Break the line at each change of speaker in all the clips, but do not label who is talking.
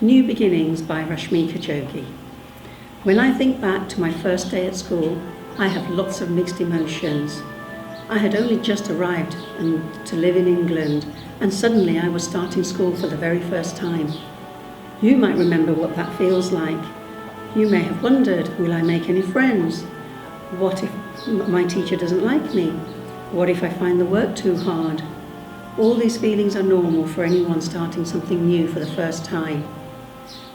New Beginnings by Rashmika Jogi. When I think back to my first day at school, I have lots of mixed emotions. I had only just arrived to live in England, and suddenly I was starting school for the very first time. You might remember what that feels like. You may have wondered, will I make any friends? What if my teacher doesn't like me? What if I find the work too hard? All these feelings are normal for anyone starting something new for the first time.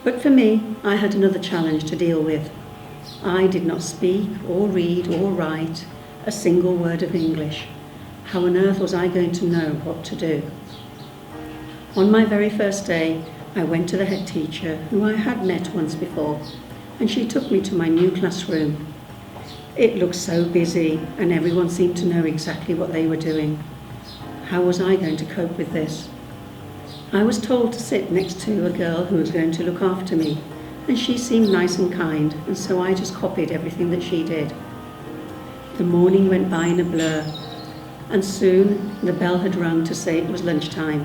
But for me, I had another challenge to deal with. I did not speak or read or write a single word of English. How on earth was I going to know what to do? On my very first day, I went to the head teacher, who I had met once before, and she took me to my new classroom. It looked so busy, and everyone seemed to know exactly what they were doing. How was I going to cope with this? I was told to sit next to a girl who was going to look after me, and she seemed nice and kind, and so I just copied everything that she did. The morning went by in a blur, and soon the bell had rung to say it was lunchtime,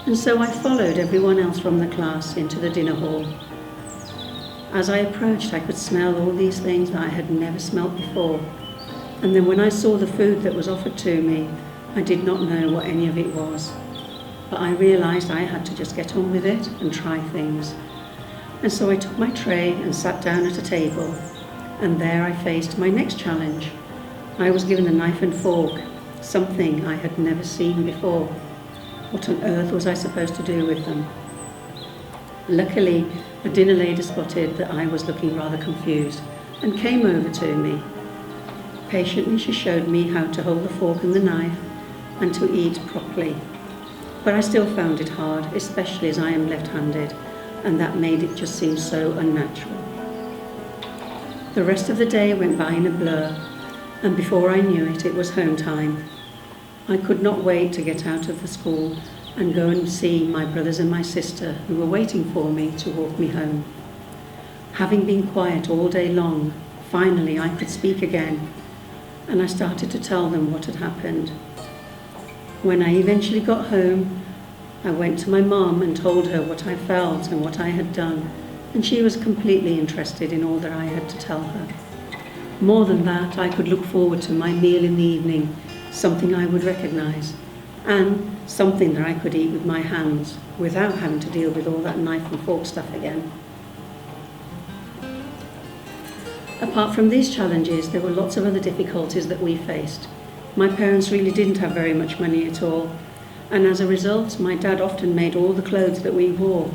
and so I followed everyone else from the class into the dinner hall. As I approached, I could smell all these things that I had never smelt before, and then when I saw the food that was offered to me, I did not know what any of it was. But I realised I had to just get on with it and try things. And so I took my tray and sat down at a table, and there I faced my next challenge. I was given a knife and fork, something I had never seen before. What on earth was I supposed to do with them? Luckily, the dinner lady spotted that I was looking rather confused and came over to me. Patiently she showed me how to hold the fork and the knife and to eat properly. But I still found it hard, especially as I am left-handed, and that made it just seem so unnatural. The rest of the day went by in a blur, and before I knew it, it was home time. I could not wait to get out of the school and go and see my brothers and my sister, who were waiting for me to walk me home. Having been quiet all day long, finally I could speak again, and I started to tell them what had happened. When I eventually got home, I went to my mom and told her what I felt and what I had done, and she was completely interested in all that I had to tell her. More than that, I could look forward to my meal in the evening, something I would recognise, and something that I could eat with my hands without having to deal with all that knife and fork stuff again. Apart from these challenges, there were lots of other difficulties that we faced. My parents really didn't have very much money at all, and as a result, my dad often made all the clothes that we wore.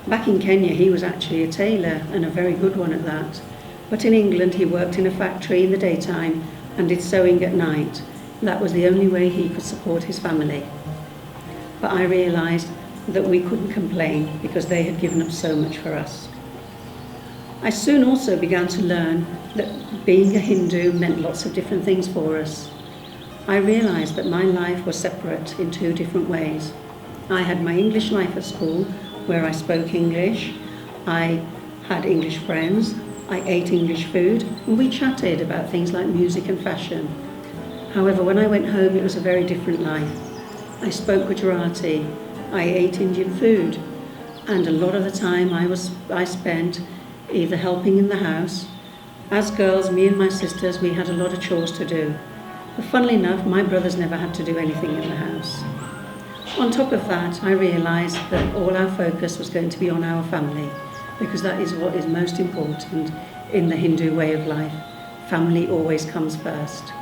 Back in Kenya, he was actually a tailor, and a very good one at that. But in England, he worked in a factory in the daytime and did sewing at night. That was the only way he could support his family. But I realised that we couldn't complain because they had given up so much for us. I soon also began to learn that being a Hindu meant lots of different things for us. I realised that my life was separate in two different ways. I had my English life at school, where I spoke English, I had English friends, I ate English food, and we chatted about things like music and fashion. However, when I went home, it was a very different life. I spoke Gujarati, I ate Indian food, and a lot of the time I spent either helping in the house. As girls, me and my sisters, we had a lot of chores to do. But funnily enough, my brothers never had to do anything in the house. On top of that, I realised that all our focus was going to be on our family, because that is what is most important in the Hindu way of life. Family always comes first.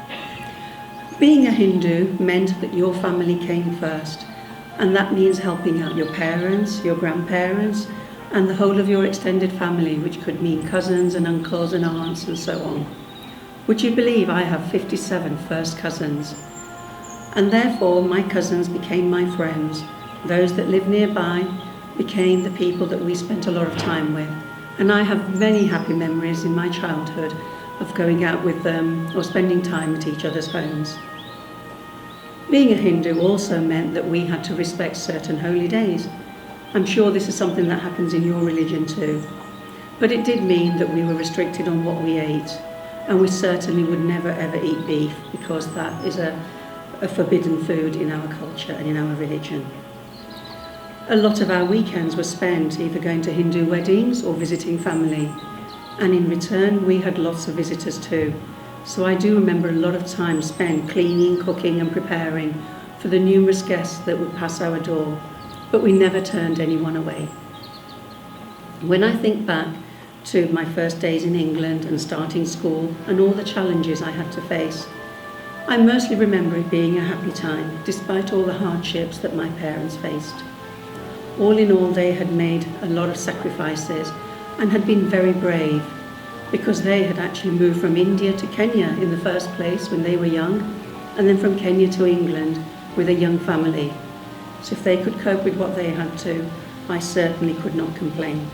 Being a Hindu meant that your family came first, and that means helping out your parents, your grandparents, and the whole of your extended family, which could mean cousins and uncles and aunts and so on. Would you believe I have 57 first cousins? And therefore my cousins became my friends. Those that lived nearby became the people that we spent a lot of time with. And I have many happy memories in my childhood of going out with them or spending time at each other's homes. Being a Hindu also meant that we had to respect certain holy days. I'm sure this is something that happens in your religion too. But it did mean that we were restricted on what we ate, and we certainly would never ever eat beef, because that is a of forbidden food in our culture and in our religion. A lot of our weekends were spent either going to Hindu weddings or visiting family, and in return we had lots of visitors too. So I do remember a lot of time spent cleaning, cooking and preparing for the numerous guests that would pass our door, but we never turned anyone away. When I think back to my first days in England and starting school and all the challenges I had to face, I mostly remember it being a happy time, despite all the hardships that my parents faced. All in all, they had made a lot of sacrifices and had been very brave, because they had actually moved from India to Kenya in the first place when they were young, and then from Kenya to England with a young family. So if they could cope with what they had to, I certainly could not complain.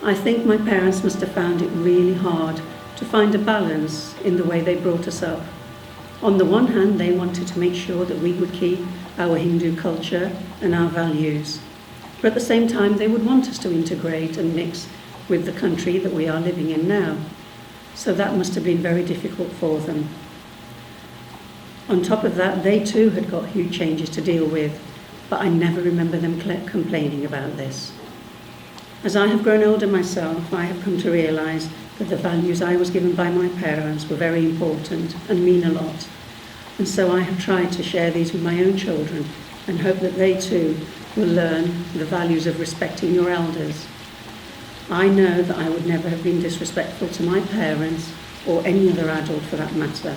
I think my parents must have found it really hard to find a balance in the way they brought us up. On the one hand, they wanted to make sure that we would keep our Hindu culture and our values, but at the same time they would want us to integrate and mix with the country that we are living in now. So that must have been very difficult for them. On top of that, they too had got huge changes to deal with, but I never remember them complaining about this. As I have grown older myself, I have come to realise that the values I was given by my parents were very important and mean a lot. And so I have tried to share these with my own children and hope that they too will learn the values of respecting your elders. I know that I would never have been disrespectful to my parents or any other adult for that matter.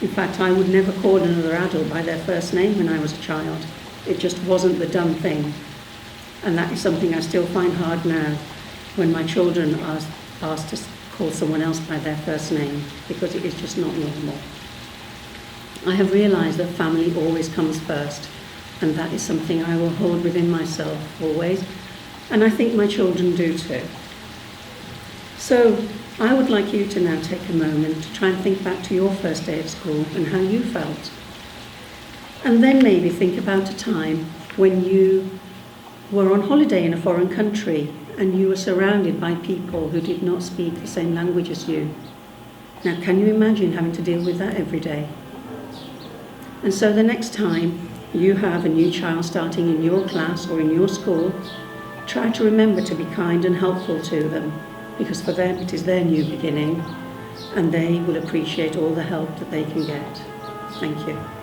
In fact, I would never call another adult by their first name when I was a child. It just wasn't the done thing. And that is something I still find hard now when my children are asked to call someone else by their first name, because it is just not normal. I have realised that family always comes first, and that is something I will hold within myself always, and I think my children do too. So I would like you to now take a moment to try and think back to your first day at school and how you felt. And then maybe think about a time when you were on holiday in a foreign country and you were surrounded by people who did not speak the same language as you. Now, can you imagine having to deal with that every day? And so the next time you have a new child starting in your class or in your school, try to remember to be kind and helpful to them, because for them it is their new beginning and they will appreciate all the help that they can get. Thank you.